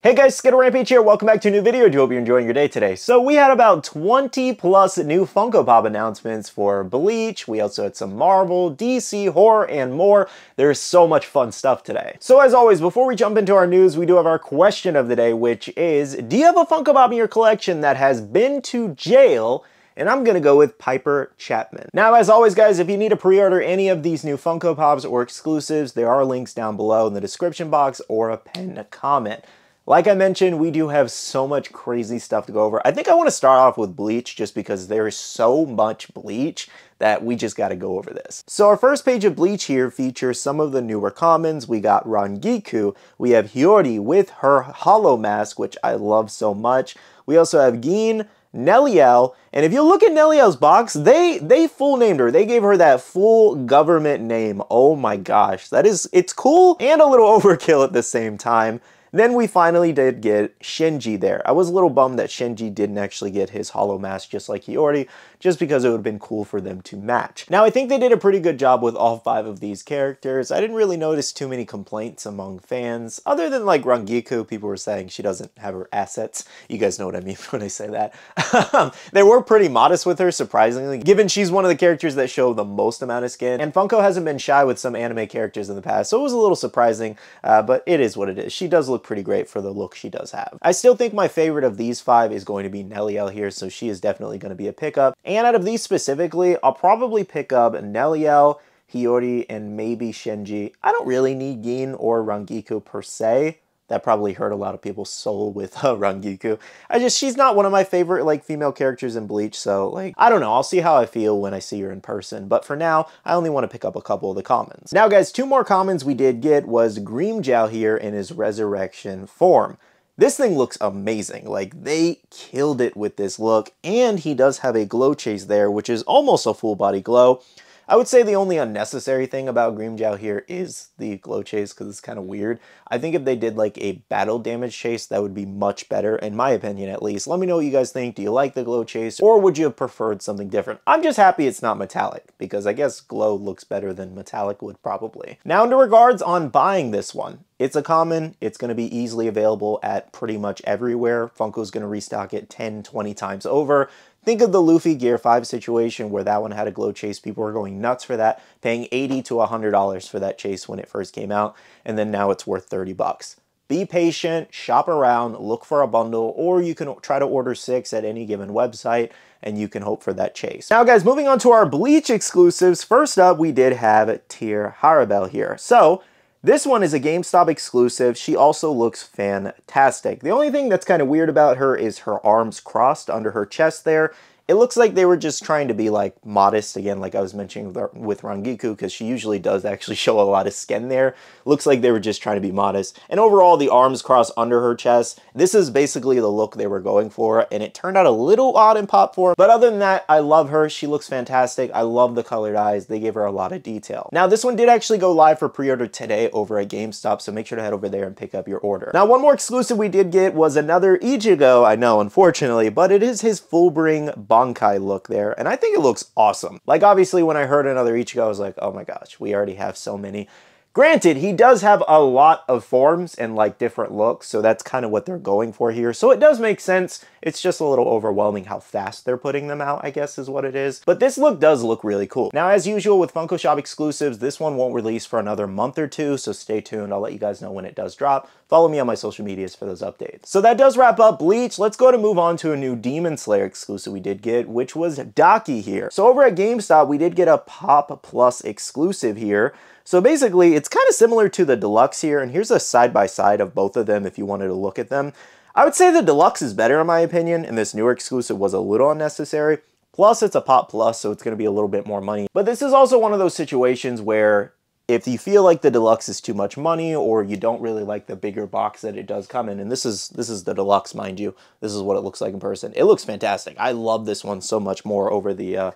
Hey guys, SkittleRampage here, welcome back to a new video. I do hope you're enjoying your day today. So we had about 20 plus new Funko Pop announcements for Bleach. We also had some Marvel, DC, horror, and more. There's so much fun stuff today. So as always, before we jump into our news, we do have our question of the day, which is, do you have a Funko Pop in your collection that has been to jail? And I'm gonna go with Piper Chapman. Now, as always, guys, if you need to pre-order any of these new Funko Pops or exclusives, there are links down below in the description box or a pinned comment. Like I mentioned, we do have so much crazy stuff to go over. I think I want to start off with Bleach just because there is so much Bleach that we just got to go over this. So our first page of Bleach here features some of the newer commons. We got Rangiku. We have Hiyori with her hollow mask, which I love so much. We also have Gin, Neliel, and if you look at Neliel's box, they full named her. They gave her that full government name. Oh my gosh, it's cool and a little overkill at the same time. Then we finally did get Shinji there. I was a little bummed that Shinji didn't actually get his hollow mask just like Hiyori, just because it would have been cool for them to match. Now, I think they did a pretty good job with all 5 of these characters. I didn't really notice too many complaints among fans, other than like Rangiku. People were saying she doesn't have her assets. You guys know what I mean when I say that. They were pretty modest with her, surprisingly, given she's one of the characters that show the most amount of skin. And Funko hasn't been shy with some anime characters in the past, so it was a little surprising, but it is what it is. She does look pretty great for the look she does have. I still think my favorite of these 5 is going to be Neliel here, so she is definitely going to be a pickup. And out of these specifically, I'll probably pick up Neliel, Hiyori, and maybe Shinji. I don't really need Gin or Rangiku per se. That probably hurt a lot of people's soul with Rangiku. She's not one of my favorite like female characters in Bleach, so like, I don't know, I'll see how I feel when I see her in person. But for now, I only want to pick up a couple of the commons. Now guys, 2 more commons we did get was Grimmjow here in his resurrection form. This thing looks amazing. Like, they killed it with this look, and he does have a glow chase there, which is almost a full body glow. I would say the only unnecessary thing about Grimmjow here is the glow chase, because it's kind of weird. I think if they did like a battle damage chase, that would be much better, in my opinion at least. Let me know what you guys think. Do you like the glow chase, or would you have preferred something different? I'm just happy it's not metallic, because I guess glow looks better than metallic would probably. Now, into regards on buying this one. It's a common. It's going to be easily available at pretty much everywhere. Funko's going to restock it 10, 20 times over. Think of the Luffy Gear 5 situation where that one had a glow chase. People were going nuts for that, paying $80 to $100 for that chase when it first came out, and then now it's worth 30 bucks. Be patient, shop around, look for a bundle, or you can try to order 6 at any given website, and you can hope for that chase. Now guys, moving on to our Bleach exclusives. First up, we did have Tear Haribel here. So, this one is a GameStop exclusive. She also looks fantastic. The only thing that's kind of weird about her is her arms crossed under her chest there. It looks like they were just trying to be like modest, again, like I was mentioning with Rangiku, because she usually does actually show a lot of skin there. Looks like they were just trying to be modest. And overall, the arms crossed under her chest. This is basically the look they were going for, and it turned out a little odd in pop form. But other than that, I love her. She looks fantastic. I love the colored eyes. They gave her a lot of detail. Now, this one did actually go live for pre-order today over at GameStop, so make sure to head over there and pick up your order. Now, one more exclusive we did get was another Ichigo. I know, unfortunately, but it is his Fullbring Bankai look there, and I think it looks awesome. Like, obviously, when I heard another Ichigo, I was like, oh my gosh, we already have so many. Granted, he does have a lot of forms and like different looks, so that's kind of what they're going for here. So it does make sense. It's just a little overwhelming how fast they're putting them out, I guess is what it is. But this look does look really cool. Now, as usual with Funko Shop exclusives, this one won't release for another month or 2, so stay tuned. I'll let you guys know when it does drop. Follow me on my social medias for those updates. So that does wrap up Bleach. Let's go to move on to a new Demon Slayer exclusive we did get, which was Daki here. So over at GameStop, we did get a Pop Plus exclusive here. So basically, it's kind of similar to the Deluxe here, and here's a side-by-side of both of them if you wanted to look at them. I would say the Deluxe is better in my opinion, and this newer exclusive was a little unnecessary. Plus, it's a Pop Plus, so it's going to be a little bit more money. But this is also one of those situations where if you feel like the Deluxe is too much money, or you don't really like the bigger box that it does come in, and this is the Deluxe, mind you. This is what it looks like in person. It looks fantastic. I love this one so much more over the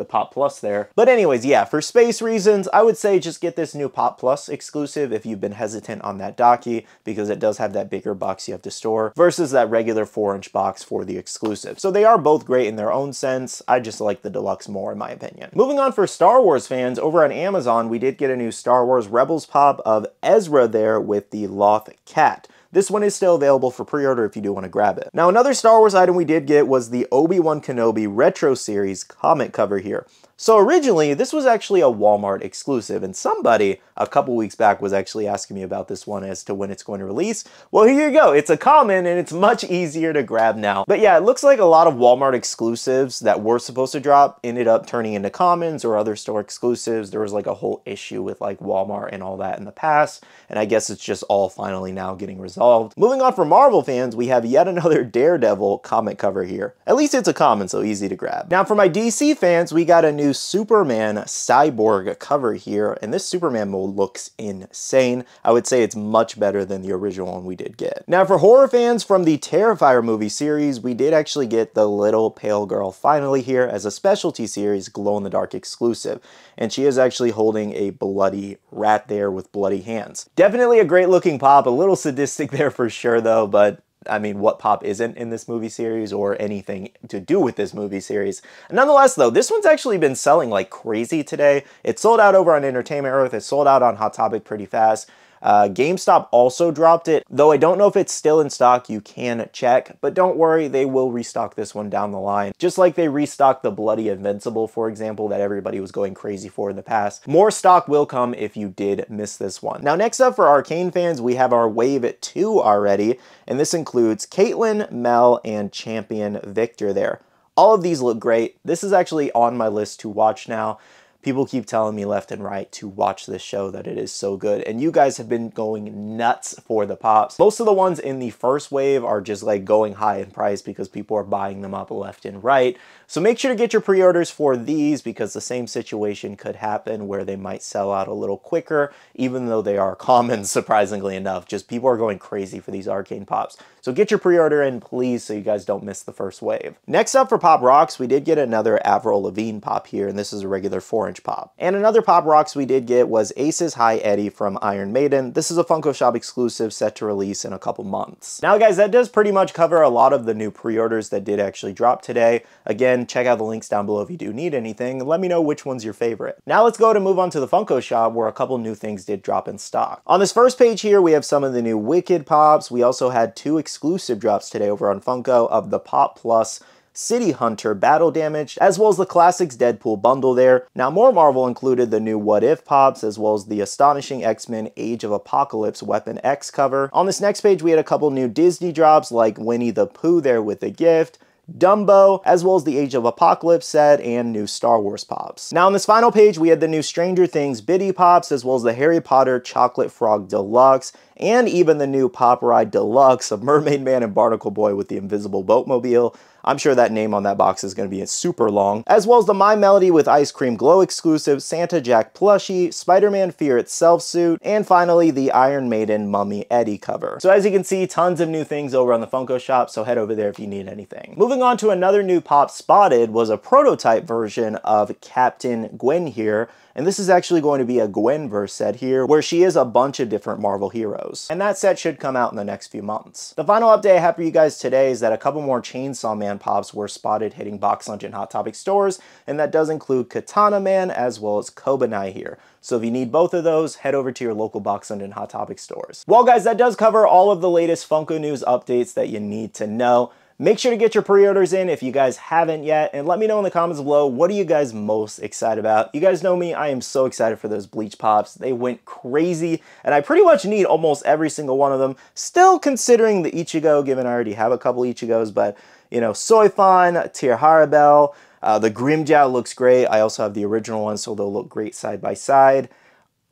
Pop Plus there. But anyways, yeah, for space reasons, I would say just get this new Pop Plus exclusive if you've been hesitant on that Daki, because it does have that bigger box you have to store versus that regular 4-inch box for the exclusive. So they are both great in their own sense. I just like the Deluxe more in my opinion. Moving on, for Star Wars fans, over on Amazon, we did get a new Star Wars Rebels pop of Ezra there with the Loth Cat. this one is still available for pre-order if you do want to grab it. Now, another Star Wars item we did get was the Obi-Wan Kenobi Retro Series comic cover here. So originally, this was actually a Walmart exclusive, and somebody a couple weeks back was actually asking me about this one as to when it's going to release. Well, here you go. It's a common, and it's much easier to grab now. But yeah, it looks like a lot of Walmart exclusives that were supposed to drop ended up turning into commons or other store exclusives. There was like a whole issue with like Walmart and all that in the past, and I guess it's just all finally now getting resolved. Moving on, for Marvel fans, we have yet another Daredevil comic cover here. At least it's a common, so easy to grab. Now, for my DC fans, we got a new Superman Cyborg cover here, and this Superman mold looks insane. I would say it's much better than the original one we did get. Now, for horror fans, from the Terrifier movie series, we did actually get the Little Pale Girl finally here as a specialty series glow-in-the-dark exclusive, and she is actually holding a bloody rat there with bloody hands. Definitely a great looking pop, a little sadistic there for sure though, but I mean, what pop isn't in this movie series or anything to do with this movie series? Nonetheless, though, this one's actually been selling like crazy today. It sold out over on Entertainment Earth. It sold out on Hot Topic pretty fast. GameStop also dropped it, though I don't know if it's still in stock. You can check, but don't worry, they will restock this one down the line. Just like they restocked the Bloody Invincible, for example, that everybody was going crazy for in the past. More stock will come if you did miss this one. Now, next up for Arcane fans, we have our Wave 2 already, and this includes Caitlyn, Mel, and Champion Victor there. All of these look great. This is actually on my list to watch now. People keep telling me left and right to watch this show, that it is so good, and you guys have been going nuts for the pops. Most of the ones in the first wave are just like going high in price because people are buying them up left and right. So make sure to get your pre-orders for these, because the same situation could happen where they might sell out a little quicker, even though they are common, surprisingly enough. Just people are going crazy for these Arcane pops. So get your pre-order in, please, so you guys don't miss the first wave. Next up for Pop Rocks, we did get another Avril Lavigne pop here, and this is a regular 4-inch pop. And another Pop Rocks we did get was Aces High Eddie from Iron Maiden. This is a Funko Shop exclusive set to release in a couple months. Now guys, that does pretty much cover a lot of the new pre-orders that did actually drop today. Again, check out the links down below if you do need anything. Let me know which one's your favorite. Now let's go to move on to the Funko Shop, where a couple new things did drop in stock. On this first page here, we have some of the new Wicked pops. We also had 2 exclusive drops today over on Funko of the Pop Plus City Hunter Battle Damage, as well as the Classics Deadpool bundle there. Now, more Marvel included the new What If pops, as well as the Astonishing X-Men Age of Apocalypse Weapon X cover. On this next page, we had a couple new Disney drops, like Winnie the Pooh there with a gift, Dumbo, as well as the Age of Apocalypse set, and new Star Wars pops. Now on this final page, we had the new Stranger Things Biddy pops, as well as the Harry Potter Chocolate Frog Deluxe, and even the new Pop Ride Deluxe of Mermaid Man and Barnacle Boy with the Invisible Boatmobile. I'm sure that name on that box is going to be super long. As well as the My Melody with Ice Cream Glow exclusive, Santa Jack plushie, Spider-Man Fear Itself suit, and finally the Iron Maiden Mummy Eddie cover. So as you can see, tons of new things over on the Funko Shop, so head over there if you need anything. Moving on to another new pop spotted was a prototype version of Captain Gwen here. And this is actually going to be a Gwenverse set here, where she is a bunch of different Marvel heroes. And that set should come out in the next few months. The final update I have for you guys today is that a couple more Chainsaw Man pops were spotted hitting Box Lunch and Hot Topic stores, and that does include Katana Man as well as Kobanai here. So if you need both of those, head over to your local Box Lunch and Hot Topic stores. Well guys, that does cover all of the latest Funko news updates that you need to know. Make sure to get your pre-orders in if you guys haven't yet, and let me know in the comments below, what are you guys most excited about? You guys know me, I am so excited for those Bleach pops. They went crazy, and I pretty much need almost every single one of them. Still considering the Ichigo, given I already have a couple Ichigos, but you know, Soifan, Tyr Harabel, the Grimmjow looks great. I also have the original one, so they'll look great side by side.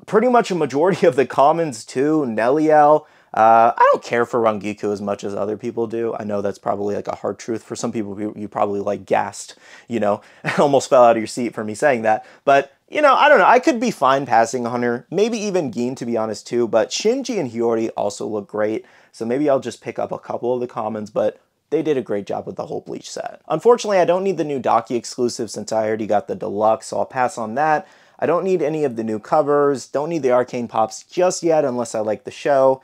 Pretty much a majority of the commons too, Neliel. I don't care for Rangiku as much as other people do. I know that's probably like a hard truth for some people. You probably like gasped, you know, almost fell out of your seat for me saying that. But, you know, I don't know. I could be fine passing on her. Maybe even Gin, to be honest, too. But Shinji and Hiyori also look great. So maybe I'll just pick up a couple of the commons, but they did a great job with the whole Bleach set. Unfortunately, I don't need the new Daki exclusive since I already got the deluxe, so I'll pass on that. I don't need any of the new covers. Don't need the Arcane pops just yet unless I like the show.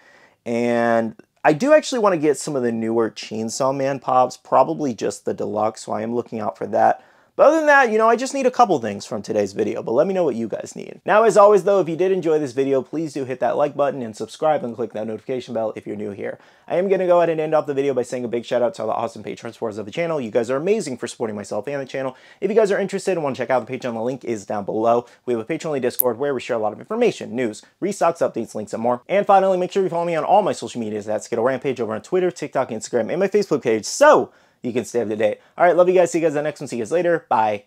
And I do actually want to get some of the newer Chainsaw Man pops, probably just the deluxe, so I am looking out for that. But other than that, you know, I just need a couple things from today's video, but let me know what you guys need. Now, as always though, if you did enjoy this video, please do hit that like button and subscribe and click that notification bell if you're new here. I am going to go ahead and end off the video by saying a big shout out to all the awesome Patreon supporters of the channel. You guys are amazing for supporting myself and the channel. If you guys are interested and want to check out the Patreon, the link is down below. We have a Patreon Discord where we share a lot of information, news, restocks, updates, links, and more. And finally, make sure you follow me on all my social medias at Skittle Rampage over on Twitter, TikTok, Instagram, and my Facebook page so you can stay up to date. All right, love you guys. See you guys in the next one. See you guys later. Bye.